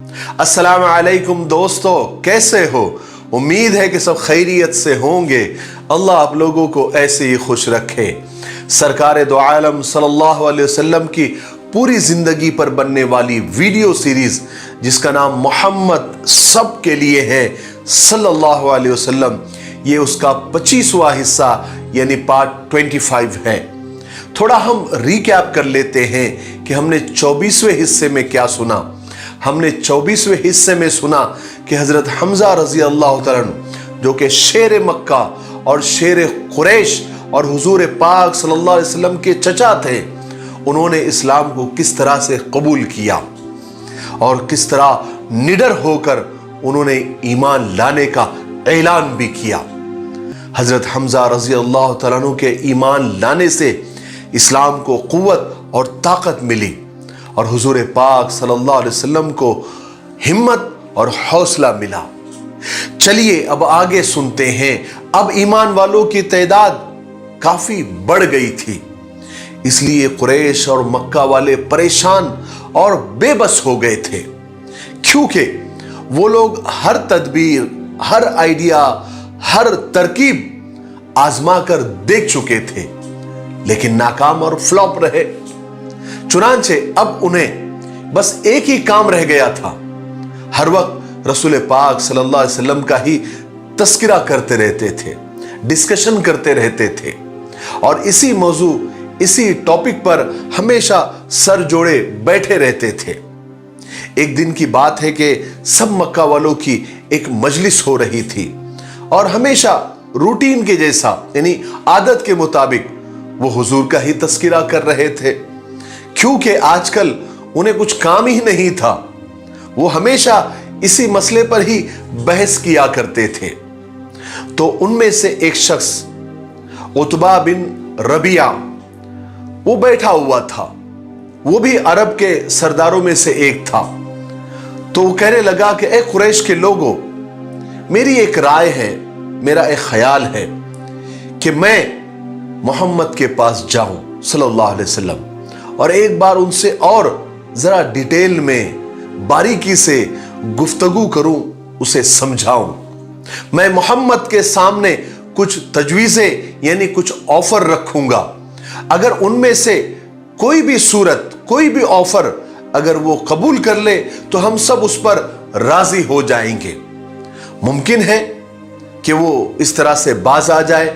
अस्सलाम वालेकुम दोस्तों, कैसे हो? उम्मीद है कि सब खैरियत से होंगे। अल्लाह आप लोगों को ऐसे ही खुश रखे। सरकार दो आलम सल्लल्लाहु अलैहि वसल्लम की पूरी जिंदगी पर बनने वाली वीडियो सीरीज जिसका नाम मोहम्मद सब के लिए है सल्लल्लाहु अलैहि वसल्लम, ये उसका 25वां हिस्सा यानी पार्ट 25 है। थोड़ा हम रिकैप कर लेते हैं कि हमने 24वें हिस्से में क्या सुना। हमने 24वें हिस्से में सुना कि हजरत हमजा रजी अल्लाह तआला अन्हु, जो कि शेर मक्का और शेर कुरैश और हुजूर पाक सल्लल्लाहु अलैहि वसल्लम के चचा थे, उन्होंने इस्लाम को किस तरह से कबूल किया और किस तरह निडर होकर उन्होंने ईमान लाने का ऐलान भी किया। हजरत हमजा रजी अल्लाह तआला अन्हु के ईमान लाने से इस्लाम को कुव्वत और ताकत मिली और हुजूर पाक सल्लल्लाहु अलैहि वसल्लम को हिम्मत और हौसला मिला। चलिए अब आगे सुनते हैं। अब ईमान वालों की तादाद काफी बढ़ गई थी, इसलिए कुरैश और मक्का वाले परेशान और बेबस हो गए थे, क्योंकि वो लोग हर तदबीर, हर आइडिया, हर तरकीब आजमा कर देख चुके थे, लेकिन नाकाम और फ्लॉप रहे। चुनांचे अब उन्हें बस एक ही काम रह गया था। हर वक्त रसूल पाक सल्लल्लाहु अलैहि वसल्लम का ही तस्करा करते रहते थे, डिस्कशन करते रहते थे और इसी मौजू, इसी टॉपिक पर हमेशा सर जोड़े बैठे रहते थे। एक दिन की बात है कि सब मक्का वालों की एक मजलिस हो रही थी और हमेशा रूटीन के जैसा यानी आदत के मुताबिक वो हुजूर का ही तस्करा कर रहे थे, क्योंकि आजकल उन्हें कुछ काम ही नहीं था। वो हमेशा इसी मसले पर ही बहस किया करते थे। तो उनमें से एक शख्स उतबा बिन रबिया वो बैठा हुआ था, वो भी अरब के सरदारों में से एक था। तो वो कहने लगा कि ए कुरैश के लोगों, मेरी एक राय है, मेरा एक ख्याल है कि मैं मोहम्मद के पास जाऊं सल्लल्लाहु अलैहि वसल्लम और एक बार उनसे और जरा डिटेल में बारीकी से गुफ्तगू करूं, उसे समझाऊं। मैं मोहम्मद के सामने कुछ तजवीजें यानी कुछ ऑफर रखूंगा। अगर उनमें से कोई भी सूरत, कोई भी ऑफर अगर वो कबूल कर ले तो हम सब उस पर राजी हो जाएंगे। मुमकिन है कि वो इस तरह से बाज आ जाए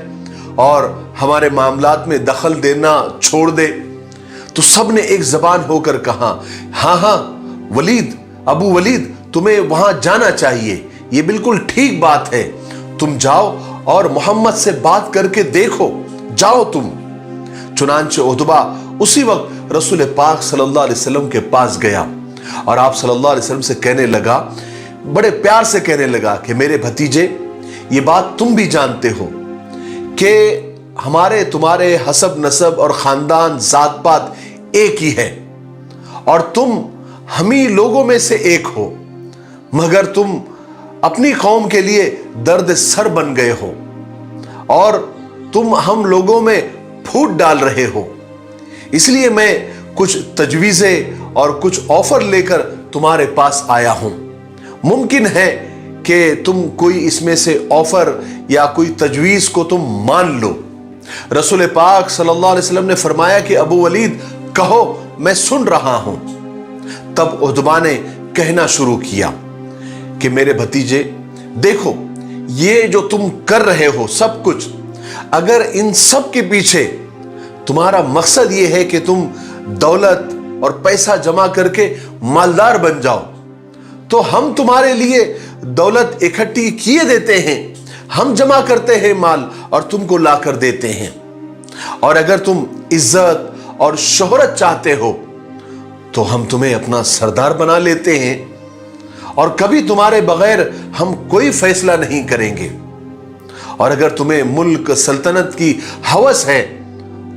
और हमारे मामलात में दखल देना छोड़ दे। तो सब ने एक जबान होकर कहा, हाँ हाँ वलीद, अबू वलीद, तुम्हें वहां जाना चाहिए, ये बिल्कुल ठीक बात है। तुम जाओ और मोहम्मद से बात करके देखो, जाओ तुम। चुनांचे उतबा उसी वक्त रसूल पाक सल्लल्लाहु अलैहि वसल्लम के पास गया और आप सल्लल्लाहु अलैहि वसल्लम से कहने लगा, बड़े प्यार से कहने लगा कि मेरे भतीजे, ये बात तुम भी जानते हो कि हमारे तुम्हारे हसब नसब और खानदान जात पात एक ही है और तुम हम ही लोगों में से एक हो, मगर तुम अपनी कौम के लिए दर्द सर बन गए हो और तुम हम लोगों में फूट डाल रहे हो। इसलिए मैं कुछ तजवीजें और कुछ ऑफर लेकर तुम्हारे पास आया हूं। मुमकिन है कि तुम कोई इसमें से ऑफर या कोई तजवीज को तुम मान लो। रसूल पाक सल्लल्लाहु अलैहि वसल्लम ने फरमाया कि अबू वलीद कहो, मैं सुन रहा हूं। तब उतबा ने कहना शुरू किया कि मेरे भतीजे देखो, ये जो तुम कर रहे हो सब कुछ, अगर इन सब के पीछे तुम्हारा मकसद ये है कि तुम दौलत और पैसा जमा करके मालदार बन जाओ, तो हम तुम्हारे लिए दौलत इकट्ठी किए देते हैं, हम जमा करते हैं माल और तुमको ला कर देते हैं। और अगर तुम इज्जत और शोहरत चाहते हो तो हम तुम्हें अपना सरदार बना लेते हैं और कभी तुम्हारे बगैर हम कोई फैसला नहीं करेंगे। और अगर तुम्हें मुल्क सल्तनत की हवस है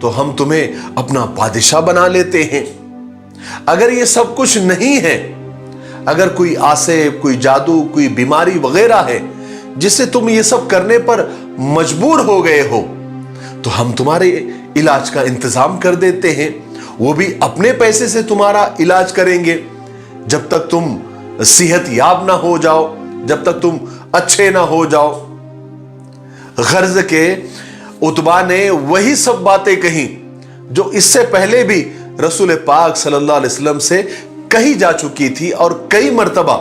तो हम तुम्हें अपना बादशाह बना लेते हैं। अगर ये सब कुछ नहीं है, अगर कोई आसेब, कोई जादू, कोई बीमारी वगैरह है जिससे तुम ये सब करने पर मजबूर हो गए हो, तो हम तुम्हारे इलाज का इंतजाम कर देते हैं, वो भी अपने पैसे से तुम्हारा इलाज करेंगे। जब तक तुम सेहत याब ना हो जाओ, जब तक तुम अच्छे ना हो जाओ। गर्ज के उतबा ने वही सब बातें कही जो इससे पहले भी रसूल पाक सल्लल्लाहु अलैहि वसल्लम से कही जा चुकी थी, और कई मर्तबा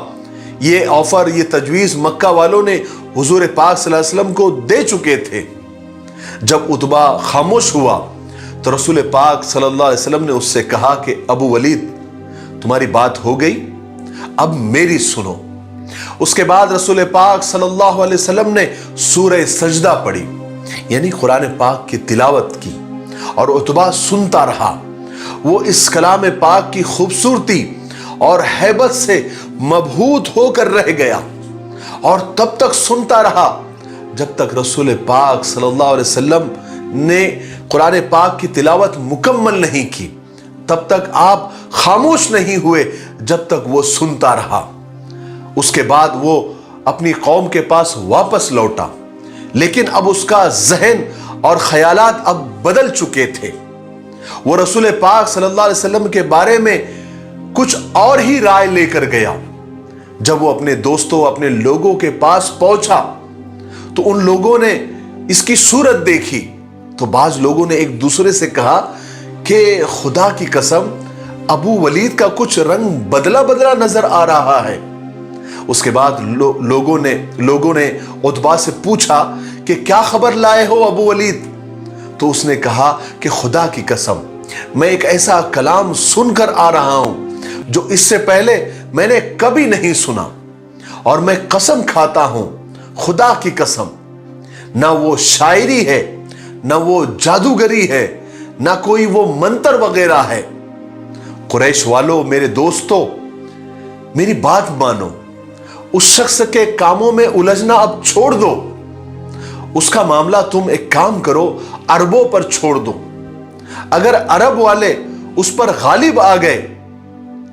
ये ऑफर, ये तजवीज मक्का वालों ने हुजूर पाक सल्लल्लाहु अलैहि वसल्लम को दे चुके थे। जब उतबा खामोश हुआ तो रसूल पाक सल्लल्लाहु अलैहि वसल्लम ने उससे कहा कि अबू वलीद, तुम्हारी बात हो गई, अब मेरी सुनो। उसके बाद रसूल पाक सल्लल्लाहु अलैहि वसल्लम ने सूरह सजदा पढ़ी, यानी कुरान पाक की तिलावत की, और उतबा सुनता रहा। वो इस कलाम पाक की खूबसूरती और हैबत से मबहूत होकर रह गया, और तब तक सुनता रहा जब तक रसूल पाक सल्लल्लाहु अलैहि वसल्लम ने कुरान पाक की तिलावत मुकम्मल नहीं की। तब तक आप खामोश नहीं हुए जब तक वो सुनता रहा। उसके बाद वो अपनी कौम के पास वापस लौटा, लेकिन अब उसका जहन और ख्यालात अब बदल चुके थे। वो रसूल पाक सल्लल्लाहु अलैहि वसल्लम के बारे में कुछ और ही राय लेकर गया। जब वो अपने दोस्तों, अपने लोगों के पास पहुंचा तो उन लोगों ने इसकी सूरत देखी, तो बाज लोगों ने एक दूसरे से कहा कि खुदा की कसम, अबू वलीद का कुछ रंग बदला बदला नजर आ रहा है। उसके बाद लोगों ने उतबा से पूछा कि क्या खबर लाए हो अबू वलीद? तो उसने कहा कि खुदा की कसम, मैं एक ऐसा कलाम सुनकर आ रहा हूं जो इससे पहले मैंने कभी नहीं सुना, और मैं कसम खाता हूं, खुदा की कसम, ना वो शायरी है, ना वो जादूगरी है, ना कोई वो मंत्र वगैरह है। कुरैश वालों, मेरे दोस्तों, मेरी बात मानो। उस शख्स के कामों में उलझना अब छोड़ दो। उसका मामला तुम एक काम करो, अरबों पर छोड़ दो। अगर अरब वाले उस पर गालिब आ गए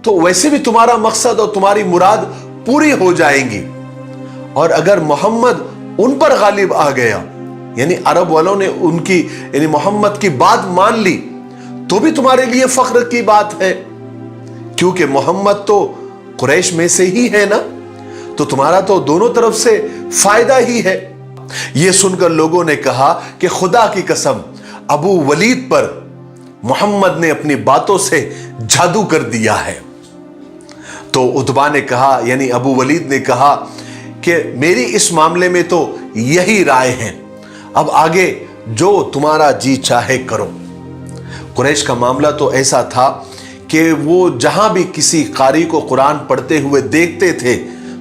तो वैसे भी तुम्हारा मकसद और तुम्हारी मुराद पूरी हो जाएंगी, और अगर मोहम्मद उन पर गालिब आ गया, यानी अरब वालों ने उनकी यानी मोहम्मद की बात मान ली, तो भी तुम्हारे लिए फख्र की बात है, क्योंकि मोहम्मद तो कुरैश में से ही है ना, तो तुम्हारा तो दोनों तरफ से फायदा ही है। यह सुनकर लोगों ने कहा कि खुदा की कसम, अबू वलीद पर मोहम्मद ने अपनी बातों से जादू कर दिया है। तो उतबा ने कहा, यानी अबू वलीद ने कहा कि मेरी इस मामले में तो यही राय है, अब आगे जो तुम्हारा जी चाहे करो। कुरैश का मामला तो ऐसा था कि वो जहां भी किसी कारी को कुरान पढ़ते हुए देखते थे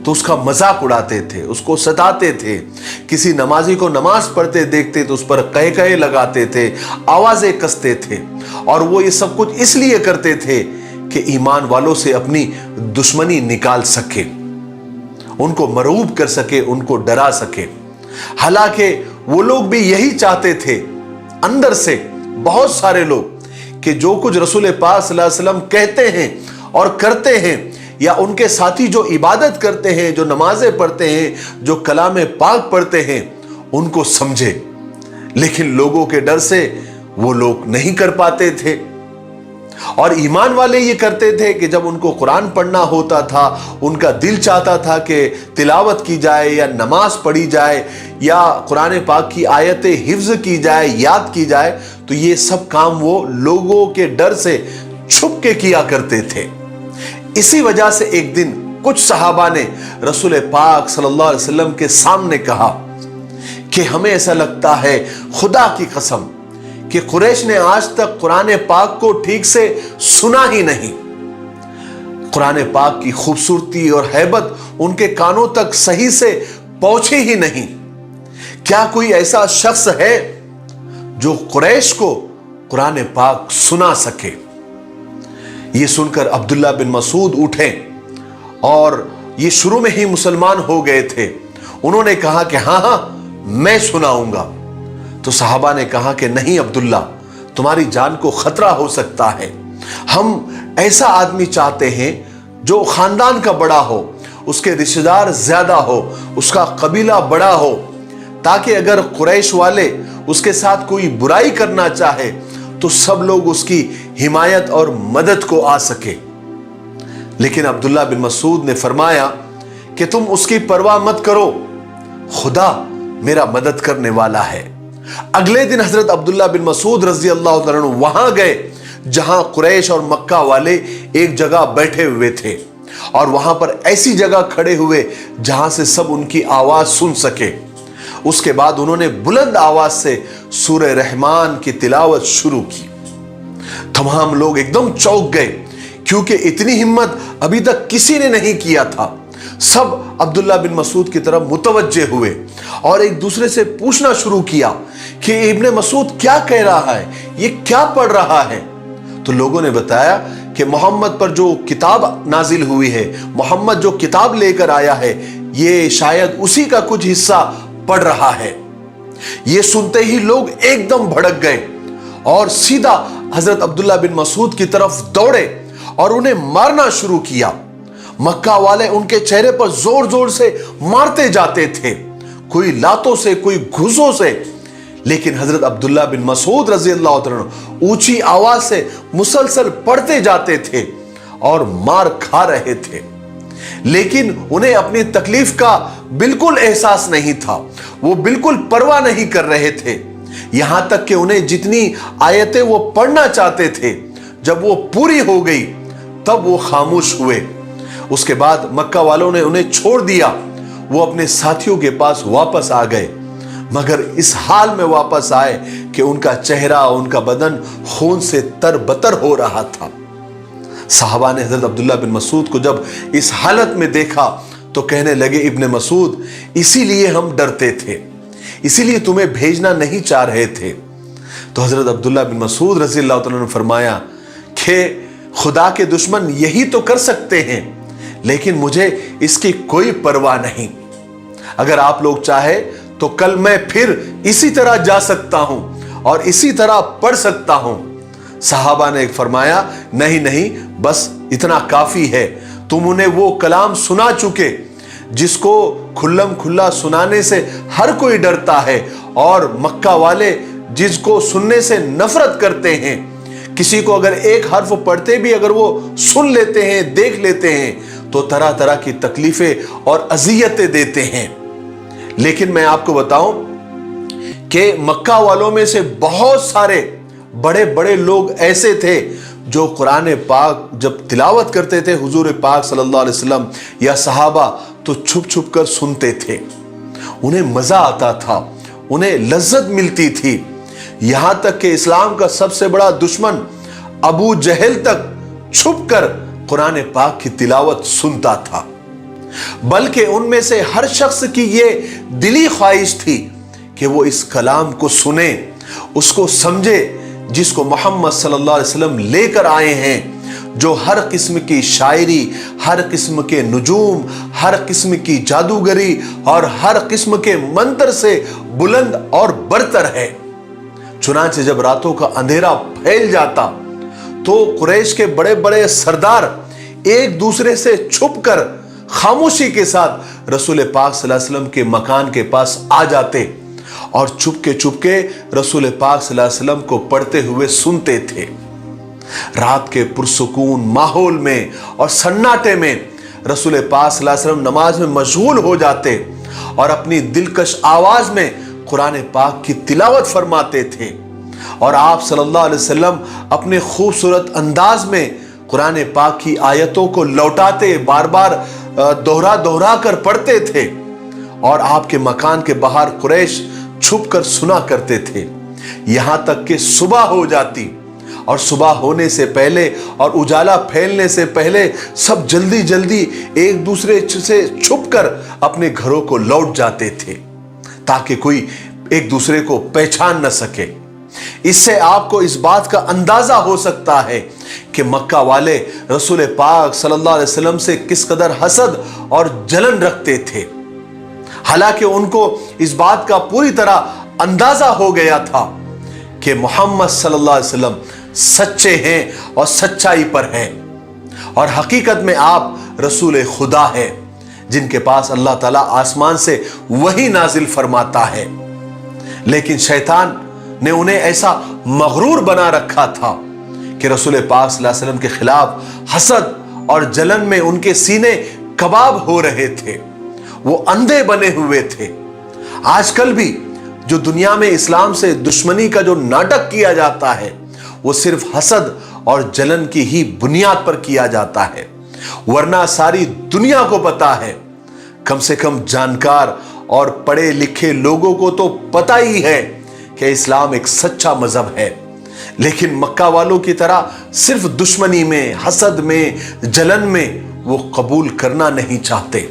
तो उसका मजाक उड़ाते थे, उसको सताते थे। किसी नमाजी को नमाज पढ़ते देखते तो उस पर कहे लगाते थे, आवाजें कसते थे, और वो ये सब कुछ इसलिए करते थे कि ईमान वालों से अपनी दुश्मनी निकाल सके, उनको मरूब कर सके, उनको डरा सके। हालांकि वो लोग भी यही चाहते थे अंदर से, बहुत सारे लोग, कि जो कुछ रसूल पाक सल्लल्लाहु अलैहि वसल्लम कहते हैं और करते हैं, या उनके साथी जो इबादत करते हैं, जो नमाजें पढ़ते हैं, जो कलाम पाक पढ़ते हैं, उनको समझे। लेकिन लोगों के डर से वो लोग नहीं कर पाते थे। और ईमान वाले ये करते थे कि जब उनको कुरान पढ़ना होता था, उनका दिल चाहता था कि तिलावत की जाए या नमाज पढ़ी जाए या कुरान पाक की आयतें हिफ्ज की जाए, याद की जाए, तो ये सब काम वो लोगों के डर से छुप के किया करते थे। इसी वजह से एक दिन कुछ सहाबा ने रसूल पाक सल्लल्लाहु अलैहि वसल्लम के सामने कहा कि हमें ऐसा लगता है, खुदा की कसम, कि कुरैश ने आज तक कुरान पाक को ठीक से सुना ही नहीं। कुरान पाक की खूबसूरती और हैबत उनके कानों तक सही से पहुंची ही नहीं। क्या कोई ऐसा शख्स है जो कुरैश को कुरान पाक सुना सके? ये सुनकर अब्दुल्ला बिन मसूद उठे, और ये शुरू में ही मुसलमान हो गए थे। उन्होंने कहा कि हाँ, मैं सुनाऊंगा। तो साहबा ने कहा कि नहीं अब्दुल्ला, तुम्हारी जान को खतरा हो सकता है। हम ऐसा आदमी चाहते हैं जो खानदान का बड़ा हो, उसके रिश्तेदार ज्यादा हो, उसका कबीला बड़ा हो, ताकि अगर कुरैश वाले उसके साथ कोई बुराई करना चाहे तो सब लोग उसकी हिमायत और मदद को आ सके। लेकिन अब्दुल्ला बिन मसूद ने फरमाया कि तुम उसकी परवाह मत करो, खुदा मेरा मदद करने वाला है। अगले दिन हजरत अब्दुल्ला बिन मसूद रजी अल्लाह तआला अन्हु वहां गए जहां कुरैश और मक्का वाले एक जगह बैठे हुए थे, और वहां पर ऐसी जगह खड़े हुए जहां से सब उनकी आवाज सुन सके। उसके बाद उन्होंने बुलंद आवाज से सूरह रहमान की तिलावत शुरू की। तमाम लोग एकदम चौंक गए, क्योंकि इतनी हिम्मत अभी तक किसी ने नहीं किया था। सब अब्दुल्ला बिन मसूद की तरफ मुतवज्जे हुए और एक दूसरे से पूछना शुरू किया कि इब्ने मसूद क्या कह रहा है, ये क्या पढ़ रहा है। तो लोगों ने बताया कि मोहम्मद पर जो किताब नाजिल हुई है, मोहम्मद जो किताब लेकर आया है, ये शायद उसी का कुछ हिस्सा पढ़ रहा है। ये सुनते ही लोग एकदम भड़क गए और सीधा हजरत अब्दुल्ला बिन मसूद की तरफ दौड़े और उन्हें मारना शुरू किया। मक्का वाले उनके चेहरे पर जोर जोर से मारते जाते थे, कोई लातों से, कोई घुसों से। लेकिन हजरत अब्दुल्ला बिन मसूद रजी अल्लाह तआला अन्हु ऊंची आवाज से मुसलसल पढ़ते जाते थे और मार खा रहे थे, लेकिन उन्हें अपनी तकलीफ का बिल्कुल एहसास नहीं था। वो बिल्कुल परवाह नहीं कर रहे थे। यहां तक कि उन्हें जितनी आयतें वो पढ़ना चाहते थे, जब वो पूरी हो गई तब वो खामोश हुए। उसके बाद मक्का वालों ने उन्हें छोड़ दिया। वो अपने साथियों के पास वापस आ गए, मगर इस हाल में वापस आए कि उनका चेहरा, उनका बदन खून से तरबतर हो रहा था। साहबा ने हजरत अब्दुल्ला बिन मसूद को जब इस हालत में देखा तो कहने लगे, इब्ने मसूद, इसीलिए हम डरते थे, इसीलिए तुम्हें भेजना नहीं चाह रहे थे। तो हजरत अब्दुल्ला बिन मसूद रज़ी अल्लाह तआला ने फरमाया कि खुदा के दुश्मन यही तो कर सकते हैं, लेकिन मुझे इसकी कोई परवाह नहीं। अगर आप लोग चाहे तो कल मैं फिर इसी तरह जा सकता हूं और इसी तरह पढ़ सकता हूं। साहबा ने फरमाया, नहीं नहीं, बस इतना काफी है। तुम उन्हें वो कलाम सुना चुके जिसको खुल्लम खुल्ला सुनाने से हर कोई डरता है, और मक्का वाले जिसको सुनने से नफरत करते हैं। किसी को अगर एक हर्फ पढ़ते भी अगर वो सुन लेते हैं, देख लेते हैं, तो तरह तरह की तकलीफें और अजियतें देते हैं। लेकिन मैं आपको बताऊं कि मक्का वालों में से बहुत सारे बड़े बड़े लोग ऐसे थे जो कुरान पाक जब तिलावत करते थे हुजूर पाक सल्लल्लाहु अलैहि वसल्लम या सहाबा, तो छुप छुप कर सुनते थे। उन्हें मजा आता था, उन्हें लज्जत मिलती थी। यहां तक कि इस्लाम का सबसे बड़ा दुश्मन अबू जहल तक छुप कर कुरान पाक की तिलावत सुनता था। बल्कि उनमें से हर शख्स की ये दिली ख्वाहिश थी कि वो इस कलाम को सुने, उसको समझे, जिसको मोहम्मद सल्लल्लाहु अलैहि वसल्लम लेकर आए हैं, जो हर किस्म की शायरी, हर किस्म के नुजूम, हर किस्म की जादूगरी और हर किस्म के मंत्र से बुलंद और बरतर है। चुनांचे जब रातों का अंधेरा फैल जाता तो कुरैश के बड़े बड़े सरदार एक दूसरे से छुपकर खामोशी के साथ रसूल पाक सल्लल्लाहु अलैहि वसल्लम के मकान के पास आ जाते और चुपके रसूल पाक सल्लल्लाहु अलैहि वसल्लम को पढ़ते हुए सुनते थे। रात के पुरसुकून माहौल में और सन्नाटे में रसूल पाक सल्लल्लाहु अलैहि वसल्लम नमाज में मशगूल हो जाते और अपनी दिलकश आवाज में कुरान पाक की तिलावत फरमाते थे, और आप सल्लल्लाहु अलैहि वसल्लम अपने खूबसूरत अंदाज में कुरान पाक की आयतों को लौटाते, बार बार दोहरा कर पढ़ते थे, और आपके मकान के बाहर कुरैश छुप कर सुना करते थे। यहां तक कि सुबह हो जाती, और सुबह होने से पहले और उजाला फैलने से पहले सब जल्दी जल्दी एक दूसरे से छुपकर अपने घरों को लौट जाते थे, ताकि कोई एक दूसरे को पहचान न सके। इससे आपको इस बात का अंदाजा हो सकता है कि मक्का वाले रसूल पाक सल्लल्लाहु अलैहि वसल्लम से किस कदर हसद और जलन रखते थे। हालांकि उनको इस बात का पूरी तरह अंदाजा हो गया था कि मोहम्मद सल्लल्लाहु अलैहि वसल्लम सच्चे हैं और सच्चाई पर हैं, और हकीकत में आप रसूल खुदा हैं जिनके पास अल्लाह ताला आसमान से वही नाजिल फरमाता है। लेकिन शैतान ने उन्हें ऐसा मगरूर बना रखा था कि रसूल पाक सल्लल्लाहु अलैहि वसल्लम के खिलाफ हसद और जलन में उनके सीने कबाब हो रहे थे, वो अंधे बने हुए थे। आजकल भी जो दुनिया में इस्लाम से दुश्मनी का जो नाटक किया जाता है वो सिर्फ हसद और जलन की ही बुनियाद पर किया जाता है, वरना सारी दुनिया को पता है, कम से कम जानकार और पढ़े लिखे लोगों को तो पता ही है कि इस्लाम एक सच्चा मजहब है। लेकिन मक्का वालों की तरह सिर्फ दुश्मनी में, हसद में, जलन में वो कबूल करना नहीं चाहते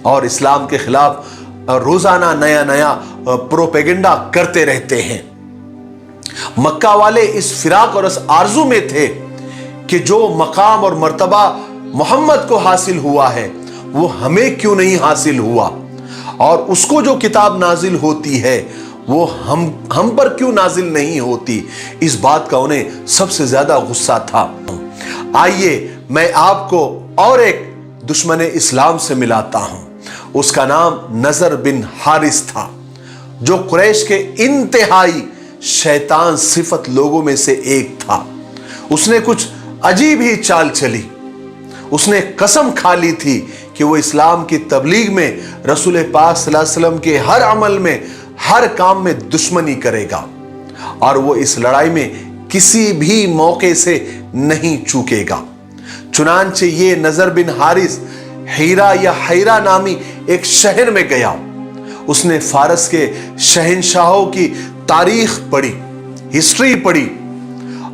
और इस्लाम के खिलाफ रोजाना नया नया प्रोपेगेंडा करते रहते हैं। मक्का वाले इस फिराक और इस आरजू में थे कि जो मकाम और मर्तबा मोहम्मद को हासिल हुआ है वो हमें क्यों नहीं हासिल हुआ, और उसको जो किताब नाजिल होती है वो हम पर क्यों नाजिल नहीं होती। इस बात का उन्हें सबसे ज्यादा गुस्सा था। आइए मैं आपको और एक दुश्मन इस्लाम से मिलाता हूं। उसका नाम नजर बिन हारिस था, जो कुरैश के इंतहाई शैतान सिफत लोगों में से एक था। उसने कुछ अजीब ही चाल चली। उसने कसम खा ली थी कि वो इस्लाम की तबलीग में, रसूल पाक सल्लल्लाहु अलैहि वसल्लम के हर अमल में, हर काम में दुश्मनी करेगा और वो इस लड़ाई में किसी भी मौके से नहीं चूकेगा। चुनांचे ये नजर बिन हारिस हीरा या हैरा नामी एक शहर में गया। उसने फारस के शहंशाहों की तारीख पढ़ी, हिस्ट्री पढ़ी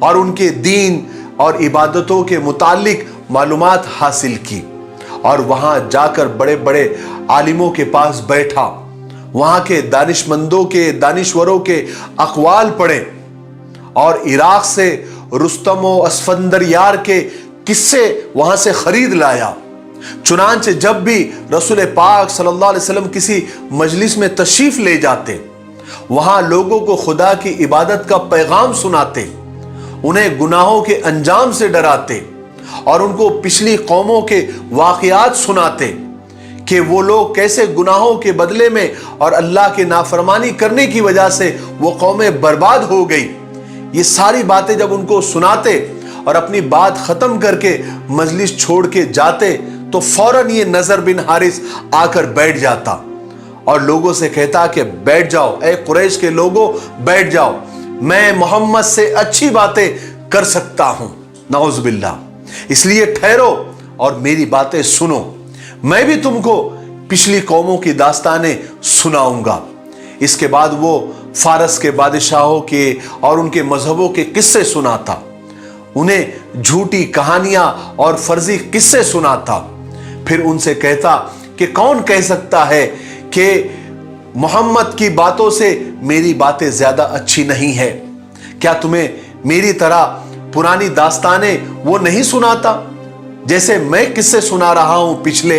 और उनके दीन और इबादतों के मुतालिक मालूमात हासिल की और वहां जाकर बड़े बड़े आलिमों के पास बैठा, वहां के दानिशमंदों के, दानिश्वरों के अकवाल पढ़े और इराक से रुस्तम और अस्फंदरयार के किस्से वहां से खरीद लाया। चुनांचे जब भी रसूल पाक सल्लल्लाहु अलैहि वसल्लम किसी मजलिस में तशरीफ ले जाते, वहां लोगों को खुदा की इबादत का पैगाम सुनाते, उन्हें गुनाहों के अंजाम से डराते और उनको पिछली कौमों के वाकयात सुनाते कि वो लोग कैसे गुनाहों के बदले में और अल्लाह के नाफरमानी करने की वजह से वो कौमें बर्बाद हो गई। ये सारी बातें जब उनको सुनाते और अपनी बात खत्म करके मजलिस छोड़ के जाते तो फौरन ये नजर बिन हारिस आकर बैठ जाता और लोगों से कहता कि बैठ जाओ, ए कुरैश के लोगों बैठ जाओ, मैं मोहम्मद से अच्छी बातें कर सकता हूं, नाउज़ बिल्लाह, इसलिए ठहरो और मेरी बातें सुनो, मैं भी तुमको पिछली कौमों की दास्तानें सुनाऊंगा। इसके बाद वो फारस के बादशाहों के और उनके मजहबों के किस्से सुनाता, उन्हें झूठी कहानियां और फर्जी किस्से सुनाता। फिर उनसे कहता कि कौन कह सकता है कि मोहम्मद की बातों से मेरी बातें ज्यादा अच्छी नहीं है? क्या तुम्हें मेरी तरह पुरानी दास्तानें वो नहीं सुनाता? जैसे मैं किस्से सुना रहा हूं पिछले,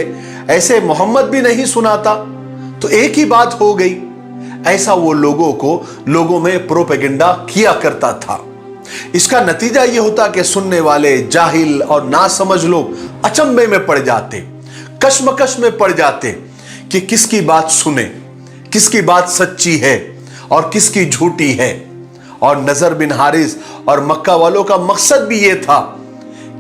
ऐसे मोहम्मद भी नहीं सुनाता? तो एक ही बात हो गई। ऐसा वो लोगों में प्रोपेगेंडा किया करता था। इसका नतीजा यह होता कि सुनने वाले जाहिल और नासमझ लोग अचंभे में पड़ जाते, कश्मकश में पड़ जाते कि किसकी बात सुने, किसकी बात सच्ची है और किसकी झूठी है। और नजर बिन हारिस और मक्का वालों का मकसद भी यह था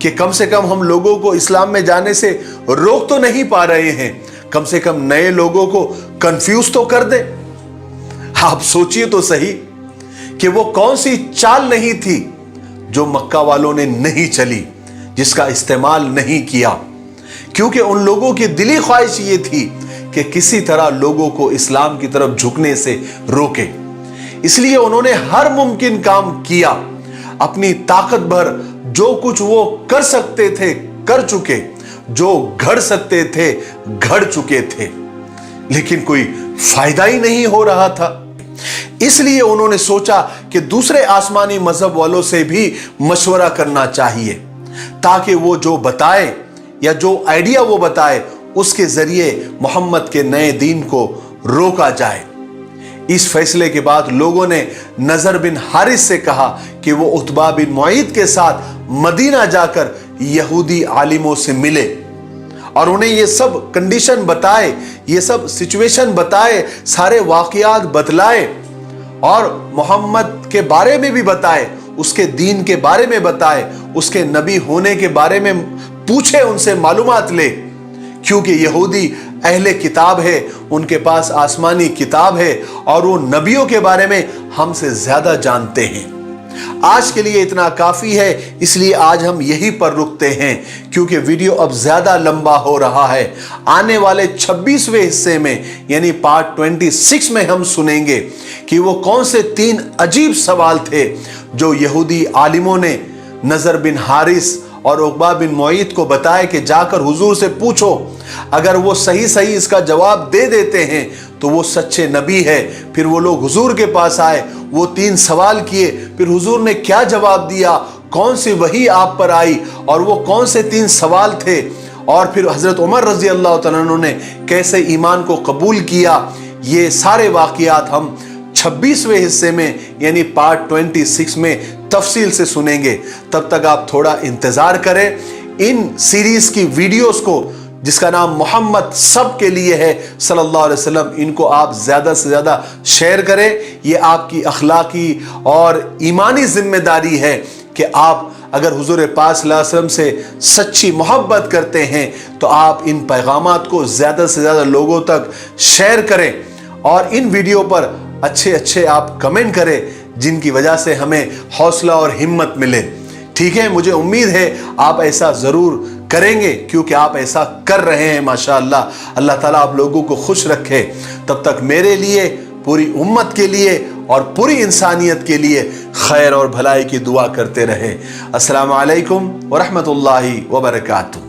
कि कम से कम हम लोगों को इस्लाम में जाने से रोक तो नहीं पा रहे हैं, कम से कम नए लोगों को कंफ्यूज तो कर दे। आप सोचिए तो सही कि वो कौन सी चाल नहीं थी जो मक्का वालों ने नहीं चली, जिसका इस्तेमाल नहीं किया, क्योंकि उन लोगों की दिली ख्वाहिश ये थी कि किसी तरह लोगों को इस्लाम की तरफ झुकने से रोके। इसलिए उन्होंने हर मुमकिन काम किया, अपनी ताकत भर जो कुछ वो कर सकते थे कर चुके, जो घड़ सकते थे घड़ चुके थे, लेकिन कोई फायदा ही नहीं हो रहा था। इसलिए उन्होंने सोचा कि दूसरे आसमानी मजहब वालों से भी मशवरा करना चाहिए, ताकि वो जो बताए या जो आइडिया वो बताए उसके जरिए मोहम्मद के नए दीन को रोका जाए। इस फैसले के बाद लोगों ने नजर बिन हारिस से कहा कि वो उतबा बिन मुईद के साथ मदीना जाकर यहूदी आलिमों से मिले और उन्हें ये सब कंडीशन बताए, ये सब सिचुएशन बताए, सारे वाकयात बतलाए और मोहम्मद के बारे में भी बताए, उसके दीन के बारे में बताए, उसके नबी होने के बारे में पूछे, उनसे मालूमात ले, क्योंकि यहूदी अहले किताब है, उनके पास आसमानी किताब है और वो नबियों के बारे में हमसे ज्यादा जानते हैं। आज के लिए इतना काफी है, इसलिए आज हम यहीं पर रुकते हैं, क्योंकि वीडियो अब ज्यादा लंबा हो रहा है। आने वाले 26वें हिस्से में यानी पार्ट 26 में हम सुनेंगे कि वो कौन से 3 अजीब सवाल थे जो यहूदी आलिमों ने नजर बिन हारिस और उकबा बिन मुईत को बताया कि जाकर हुजूर से पूछो, अगर वो सही सही इसका जवाब दे देते हैं तो वो सच्चे नबी है। फिर वो लोग हुजूर के पास आए, वो 3 सवाल किए, फिर हुजूर ने क्या जवाब दिया, कौन सी वही आप पर आई और वो कौन से 3 सवाल थे, और फिर हजरत उमर रजी अल्लाह तआला अन्हु ने कैसे ईमान को कबूल किया। ये सारे वाक़ियात हम 26वें हिस्से में यानी पार्ट 26 में तफसील से सुनेंगे। तब तक आप थोड़ा इंतजार करें। इन सीरीज की वीडियोस को, जिसका नाम मोहम्मद सब के लिए है सल्लल्लाहु अलैहि वसल्लम, इनको आप ज़्यादा से ज़्यादा शेयर करें। ये आपकी अखलाकी और ईमानी जिम्मेदारी है कि आप अगर हुजूर पाक सल्लल्लाहु अलैहि वसल्लम से सच्ची मोहब्बत करते हैं तो आप इन पैगामात को ज़्यादा से ज़्यादा लोगों तक शेयर करें और इन वीडियो पर अच्छे अच्छे आप कमेंट करें, जिनकी वजह से हमें हौसला और हिम्मत मिले। ठीक है, मुझे उम्मीद है आप ऐसा ज़रूर करेंगे, क्योंकि आप ऐसा कर रहे हैं माशाअल्लाह। अल्लाह ताला आप लोगों को खुश रखे। तब तक मेरे लिए, पूरी उम्मत के लिए और पूरी इंसानियत के लिए खैर और भलाई की दुआ करते रहें। अस्सलामु अलैकुम व रहमतुल्लाहि व बरकातुहू।